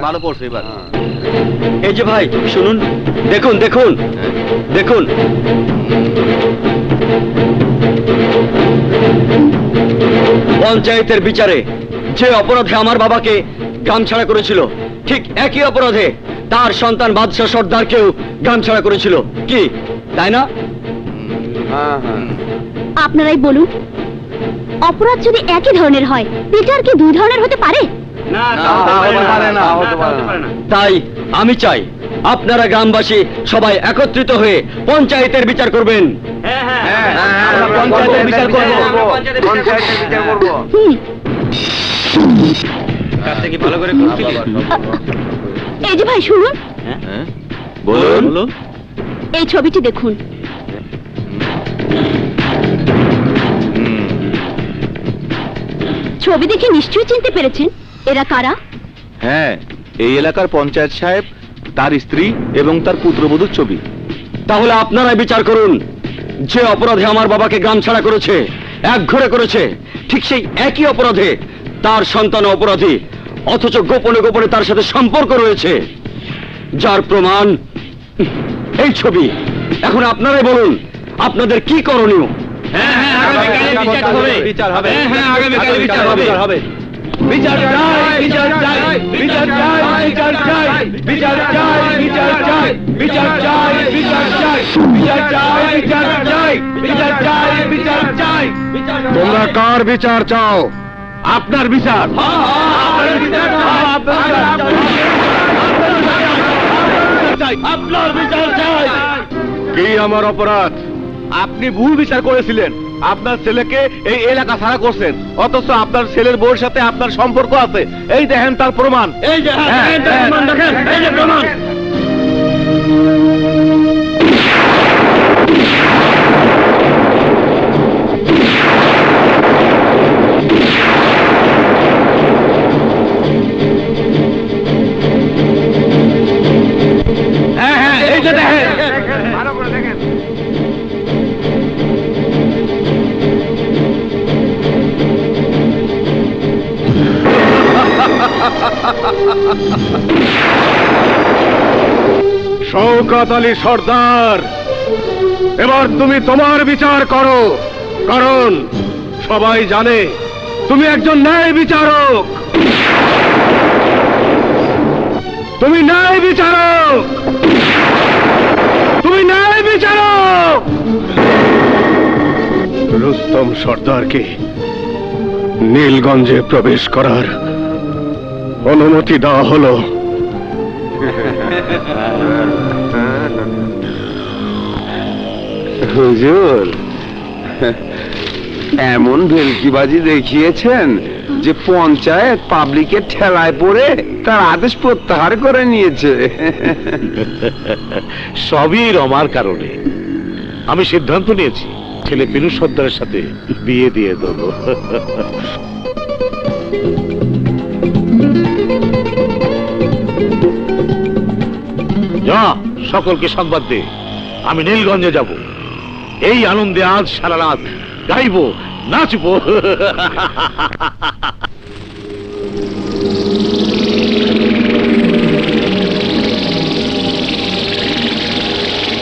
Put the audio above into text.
ভালো পড়ছে এবার। এই যে ভাই শুনুন, দেখুন দেখুন দেখুন, পঞ্চায়েতের বিচারে যে অপরাধে আমার বাবাকে গ্রাম ছাড়া করেছিল, ঠিক একই অপরাধে তার সন্তান বাদশাহ সর্দারকেও গ্রাম ছাড়া করেছিল, কি তাই না? আপনারাই বলুন, অপরাধ যদি একই ধরনের হয়, বিচার কি দুই ধরনের হতে পারে? তাই আমি চাই আপনারা গ্রামবাসী সবাই একত্রিত হয়ে পঞ্চায়েতের বিচার করবেন। এই যে ভাই শুনুন, বলুন। এই ছবিটি দেখুন। ছবি দেখে নিশ্চয়ই চিনতে পেরেছেন এরা কারা? হ্যাঁ, এই এলাকার পঞ্চায়েত সাহেব, তার স্ত্রী এবং তার পুত্রবধূর ছবি। তাহলে আপনারাই বিচার করুন, যে অপরাধে আমার বাবাকে গ্রাম ছাড়া করেছে, একঘরে করেছে, ঠিক সেই একই অপরাধে তার সন্তান অপরাধী, অথচ গোপনে গোপনে তার সাথে সম্পর্ক রয়েছে, যার প্রমাণ এই ছবি। এখন আপনারাই বলুন আপনাদের কি করণীয়? বিচার হবে। বিচার চাই, বিচার চাই, বিচার চাই, বিচার চাই, বিচার চাই, বিচার চাই, বিচার চাই, বিচার চাই, বিচার চাই, বিচার চাই, বিচার চাই, বিচার চাই। তোমরা কার বিচার চাও? আপনার বিচার। আপনার বিচার চাই। কি আমার অপরাধ? আপনি ভুল বিচার করেছিলেন, আপনার ছেলেকে এই এলাকা ছাড়া করছেন, অথচ আপনার ছেলের বউর সাথে আপনার সম্পর্ক আছে। এই দেখেন তার প্রমাণ। এই যে প্রমাণ দেখেন, এই যে প্রমাণ। হ্যাঁ, এই যে দেখেন। শওকত আলী সর্দার, এবার তুমি তোমার বিচার করো, কারণ সবাই জানে তুমি একজন ন্যায় বিচারক। তুমি ন্যায় বিচারক, তুমি ন্যায় বিচারক। রুস্তম সর্দারকে নীলগঞ্জে প্রবেশ করার অনুমতি দেওয়া হলো। হুজুর, এমন ভেলকিবাজি দেখিয়েছেন যে পঞ্চায়েত পাবলিকের ঠেলায় পড়ে তার আদেশ প্রত্যাহার করে নিয়েছে। সবই রমার কারণে। আমি সিদ্ধান্ত নিয়েছি ছেলে বিনু সর্দারের সাথে বিয়ে দিয়ে দেবো। যা, সকলকে সংবাদ দে, আমি নীলগঞ্জে যাব। এই আনন্দে আজ সারা রাত গাইবো, নাচবো।